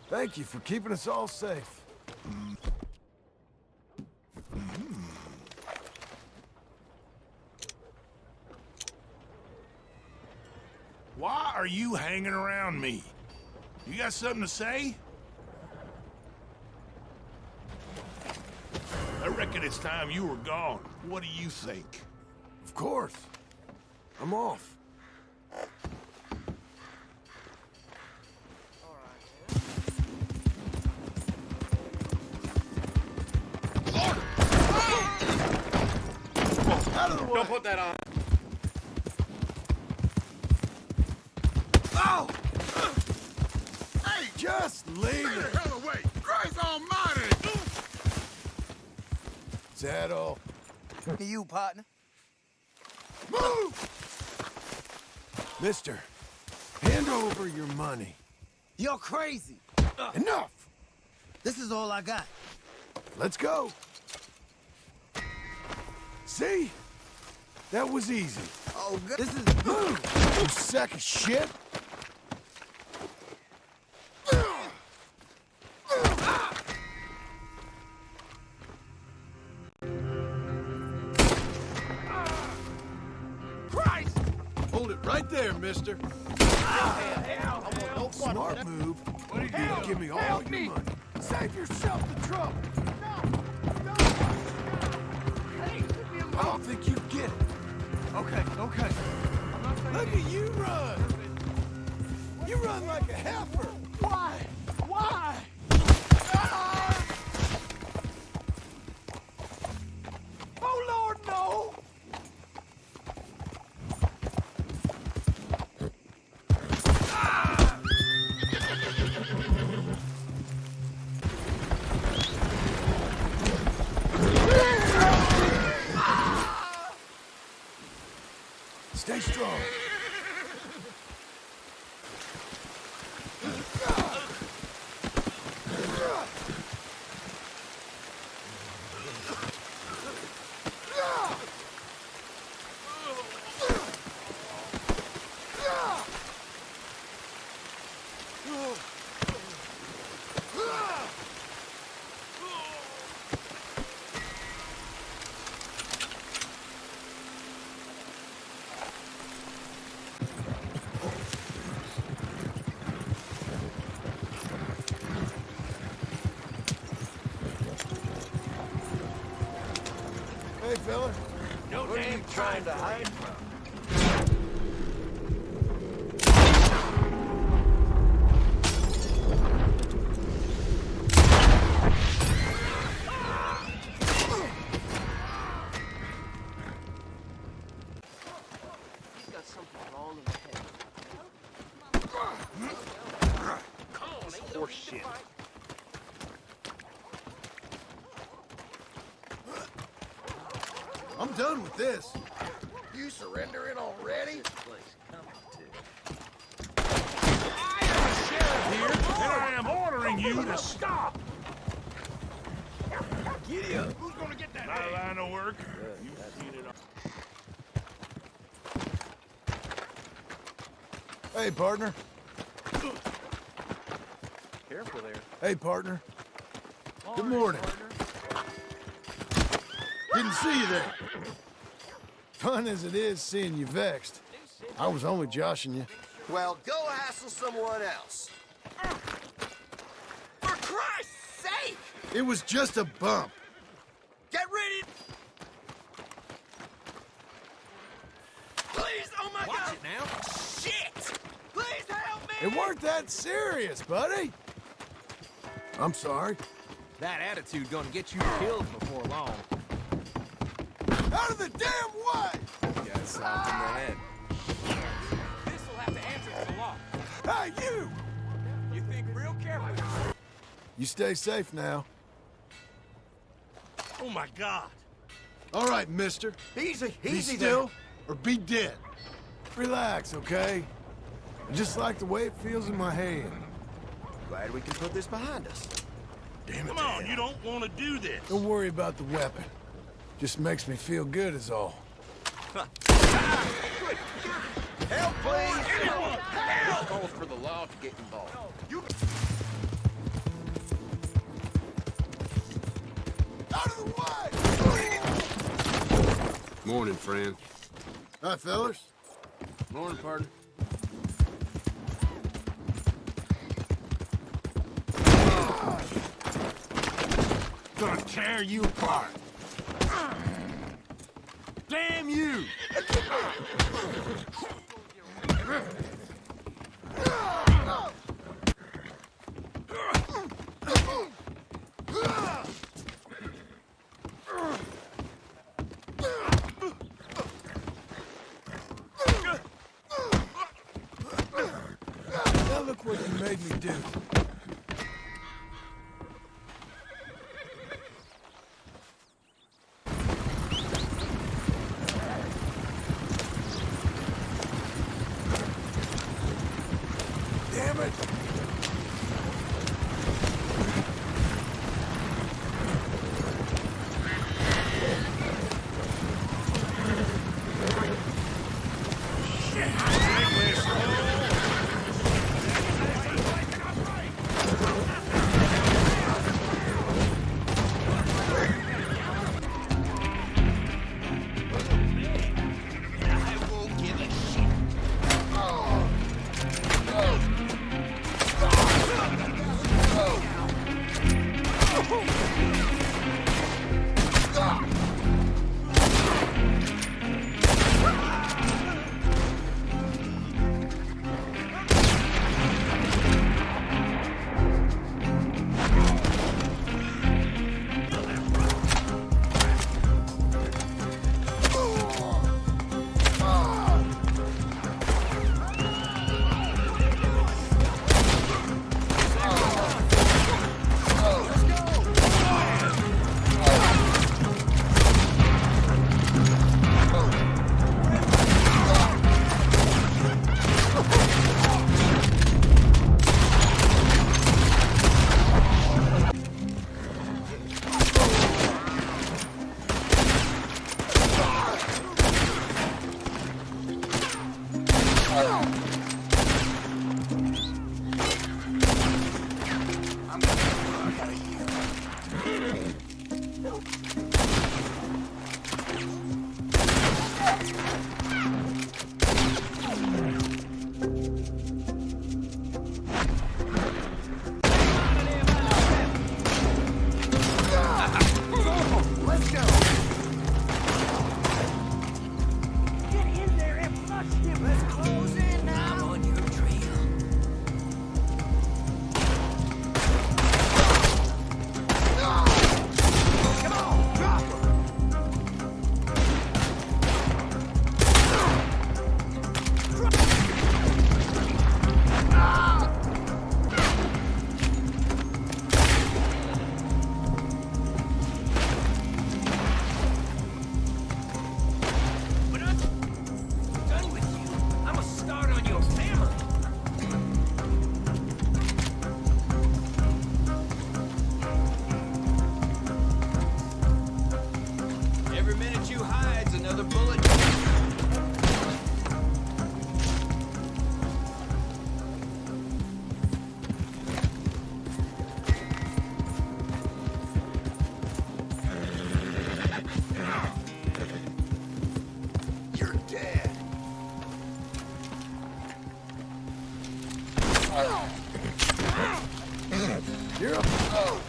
Thank you for keeping us all safe. Why are you hanging around me? You got something to say? I reckon it's time you were gone. What do you think? Of course. I'm off. Out of the way. Don't put that on. Oh! Hey, just leave Stay it. the hell away! Christ almighty! Is that all? You, partner. Move! Mister, hand over your money. You're crazy. Enough! This is all I got. Let's go. See? That was easy. Oh, God. This is... Move, you sack of shit! Christ! Hold it right there, mister. Smart move. What did you give me all your money? Save yourself the trouble. I don't think you get it. Okay, okay. Look at you run. You run like a heifer. Why? Why? Oh, Lord, no! Stay strong. Hey, fella. No What are you damn trying to hide from? He's got something wrong in his head. Horse shit. I'm done with this. You surrendering already? here, and I am ordering you to stop. Giddy up! Who's gonna get that? My line of work. You've seen it all. Hey, partner. Careful there. Hey, partner. Good morning. Didn't see you there. Fun as it is seeing you vexed. I was only joshing you. Well, go hassle someone else. For Christ's sake! It was just a bump. Get ready! Please, oh my God! Watch it now. Shit! Please help me! It weren't that serious, buddy. I'm sorry. That attitude gonna get you killed before long. Out of the damn way! Got something in the head. This'll have to answer to the law. Hey, you! You think real carefully. You stay safe now. Oh my God. All right, mister. Easy, Be easy still or be dead. Relax, okay? I just like the way it feels in my hand. Glad we can put this behind us. Damn it. Come on, you don't want to do this. Don't worry about the weapon. Just makes me feel good is all. Help, please! Calls for the law to get involved. Morning, friend. Hi, fellas. Morning, partner. Gonna tear you apart. Damn you! Now look what you made me do. Damn it! You're up.